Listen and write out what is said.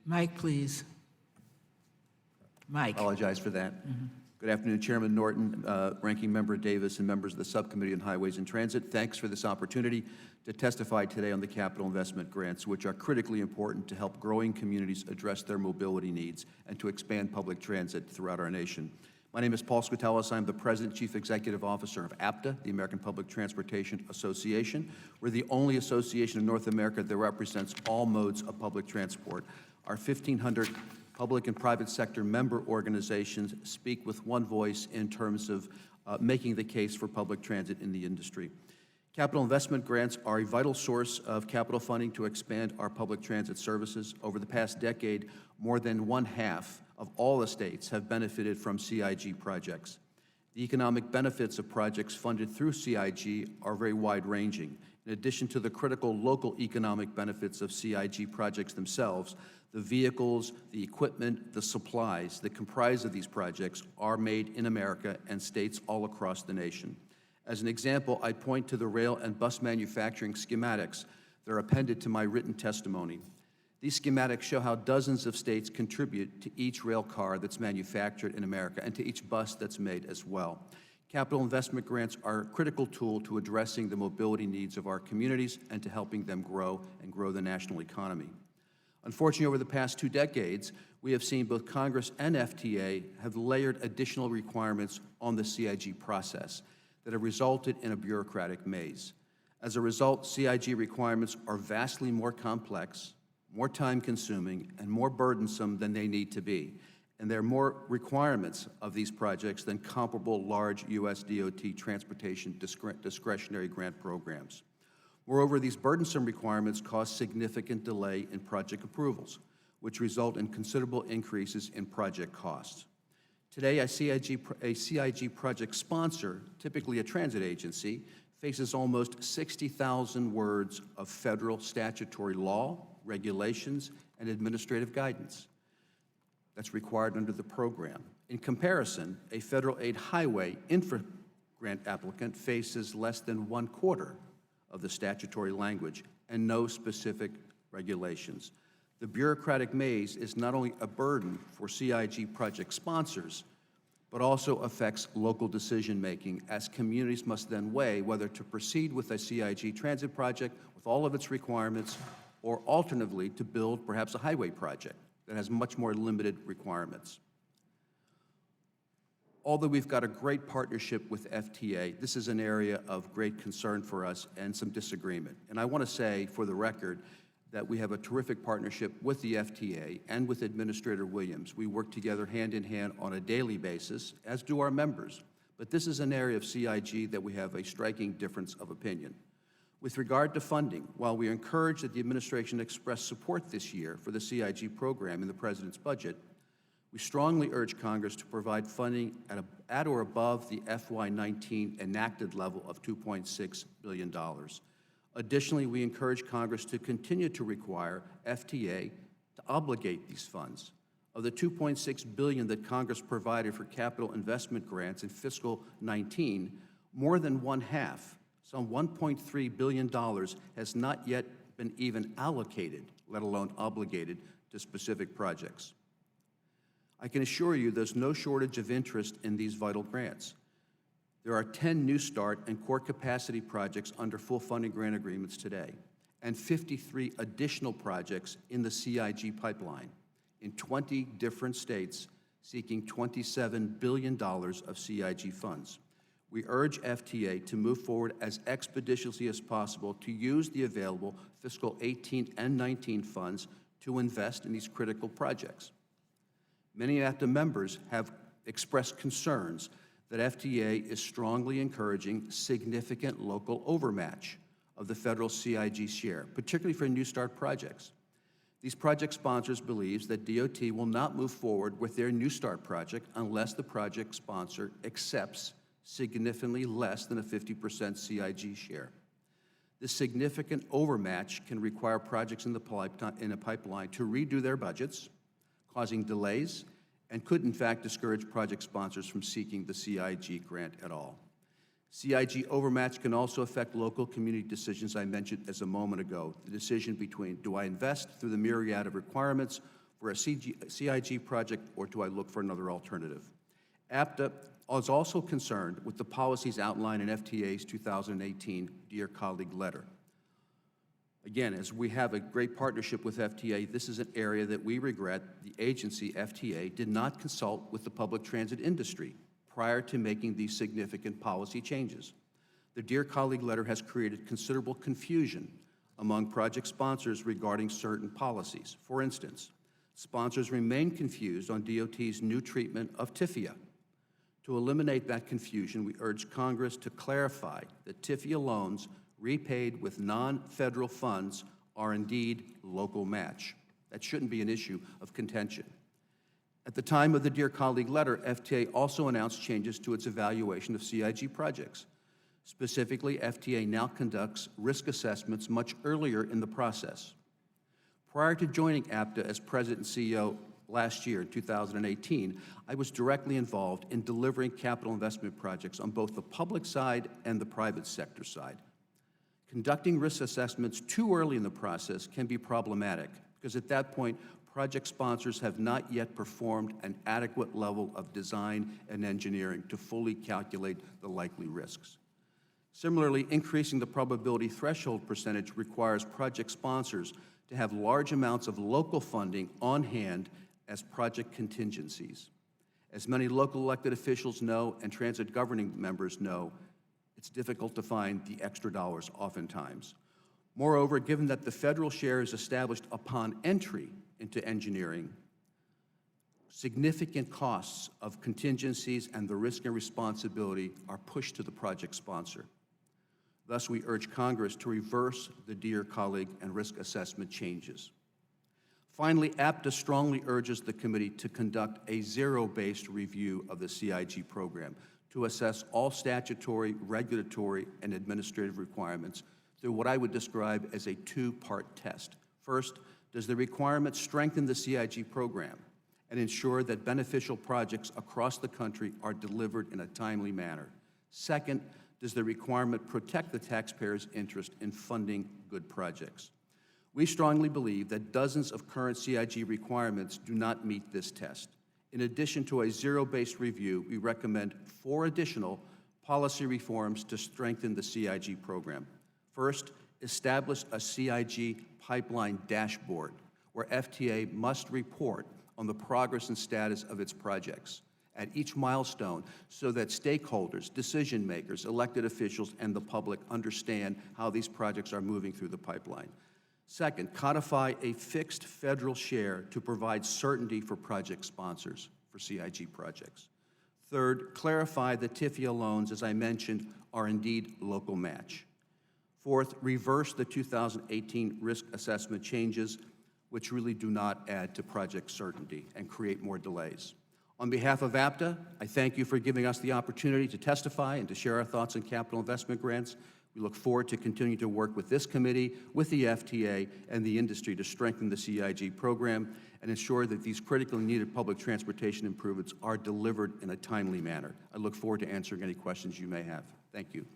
Mike, please. Mike. Apologize for that. Good afternoon, Chairman Norton, Ranking Member Davis, and members of the Subcommittee on Highways and Transit. Thanks for this opportunity to testify today on the capital investment grants, which are critically important to help growing communities address their mobility needs and to expand public transit throughout our nation. My name is Paul Skoutelas. I'm the President, Chief Executive Officer of APTA, the American Public Transportation Association. We're the only association in North America that represents all modes of public transport. Our 1,500 public and private sector member organizations speak with one voice in terms of making the case for public transit in the industry. Capital investment grants are a vital source of capital funding to expand our public transit services. Over the past decade, more than one-half of all the states have benefited from CIG projects. The economic benefits of projects funded through CIG are very wide-ranging. In addition to the critical local economic benefits of CIG projects themselves, the vehicles, the equipment, the supplies that comprise of these projects are made in America and states all across the nation. As an example, I point to the rail and bus manufacturing schematics that are appended to my written testimony. These schematics show how dozens of states contribute to each rail car that's manufactured in America and to each bus that's made as well. Capital investment grants are a critical tool to addressing the mobility needs of our communities and to helping them grow and grow the national economy. Unfortunately, over the past 2 decades, we have seen both Congress and FTA have layered additional requirements on the CIG process that have resulted in a bureaucratic maze. As a result, CIG requirements are vastly more complex, more time-consuming, and more burdensome than they need to be. And there are more requirements of these projects than comparable large U.S. DOT transportation discretionary grant programs. Moreover, these burdensome requirements cause significant delay in project approvals, which result in considerable increases in project costs. Today, a CIG project sponsor, typically a transit agency, faces almost 60,000 words of federal statutory law, regulations, and administrative guidance that's required under the program. In comparison, a federal aid highway infra grant applicant faces less than 1/4 of the statutory language and no specific regulations. The bureaucratic maze is not only a burden for CIG project sponsors, but also affects local decision-making, as communities must then weigh whether to proceed with a CIG transit project with all of its requirements, or alternatively to build perhaps a highway project that has much more limited requirements. Although we've got a great partnership with FTA, this is an area of great concern for us and some disagreement. And I want to say, for the record, that we have a terrific partnership with the FTA and with Administrator Williams. We work together hand in hand on a daily basis, as do our members. But this is an area of CIG that we have a striking difference of opinion. With regard to funding, while we are encouraged that the administration expressed support this year for the CIG program in the President's budget, we strongly urge Congress to provide funding at or above the FY19 enacted level of $2.6 billion. Additionally, we encourage Congress to continue to require FTA to obligate these funds. Of the $2.6 billion that Congress provided for capital investment grants in fiscal 19, more than one-half, some $1.3 billion, has not yet been even allocated, let alone obligated, to specific projects. I can assure you there's no shortage of interest in these vital grants. There are 10 New Start and core capacity projects under full funding grant agreements today, and 53 additional projects in the CIG pipeline in 20 different states seeking $27 billion of CIG funds. We urge FTA to move forward as expeditiously as possible to use the available fiscal 18 and 19 funds to invest in these critical projects. Many APTA members have expressed concerns that FTA is strongly encouraging significant local overmatch of the federal CIG share, particularly for New Start projects. These project sponsors believe that DOT will not move forward with their New Start project unless the project sponsor accepts significantly less than a 50% CIG share. This significant overmatch can require projects in a pipeline to redo their budgets, causing delays, and could in fact discourage project sponsors from seeking the CIG grant at all. CIG overmatch can also affect local community decisions I mentioned as a moment ago. The decision between, do I invest through the myriad of requirements for a CIG project, or do I look for another alternative? APTA is also concerned with the policies outlined in FTA's 2018 Dear Colleague letter. Again, as we have a great partnership with FTA, this is an area that we regret the agency, FTA, did not consult with the public transit industry prior to making these significant policy changes. The Dear Colleague letter has created considerable confusion among project sponsors regarding certain policies. For instance, sponsors remain confused on DOT's new treatment of TIFIA. To eliminate that confusion, we urge Congress to clarify that TIFIA loans repaid with non-federal funds are indeed local match. That shouldn't be an issue of contention. At the time of the Dear Colleague letter, FTA also announced changes to its evaluation of CIG projects. Specifically, FTA now conducts risk assessments much earlier in the process. Prior to joining APTA as President and CEO last year, in 2018, I was directly involved in delivering capital investment projects on both the public side and the private sector side. Conducting risk assessments too early in the process can be problematic because at that point, project sponsors have not yet performed an adequate level of design and engineering to fully calculate the likely risks. Similarly, increasing the probability threshold percentage requires project sponsors to have large amounts of local funding on hand as project contingencies. As many local elected officials know and transit governing members know, it's difficult to find the extra dollars oftentimes. Moreover, given that the federal share is established upon entry into engineering, significant costs of contingencies and the risk and responsibility are pushed to the project sponsor. Thus, we urge Congress to reverse the Dear Colleague and risk assessment changes. Finally, APTA strongly urges the committee to conduct a zero-based review of the CIG program to assess all statutory, regulatory, and administrative requirements through what I would describe as a two-part test. First, does the requirement strengthen the CIG program and ensure that beneficial projects across the country are delivered in a timely manner? Second, does the requirement protect the taxpayer's interest in funding good projects? We strongly believe that dozens of current CIG requirements do not meet this test. In addition to a zero-based review, we recommend 4 additional policy reforms to strengthen the CIG program. First, establish a CIG pipeline dashboard where FTA must report on the progress and status of its projects at each milestone so that stakeholders, decision makers, elected officials, and the public understand how these projects are moving through the pipeline. Second, codify a fixed federal share to provide certainty for project sponsors for CIG projects. Third, clarify that TIFIA loans, as I mentioned, are indeed local match. Fourth, reverse the 2018 risk assessment changes, which really do not add to project certainty and create more delays. On behalf of APTA, I thank you for giving us the opportunity to testify and to share our thoughts on capital investment grants. We look forward to continuing to work with this committee, with the FTA, and the industry to strengthen the CIG program and ensure that these critically needed public transportation improvements are delivered in a timely manner. I look forward to answering any questions you may have. Thank you.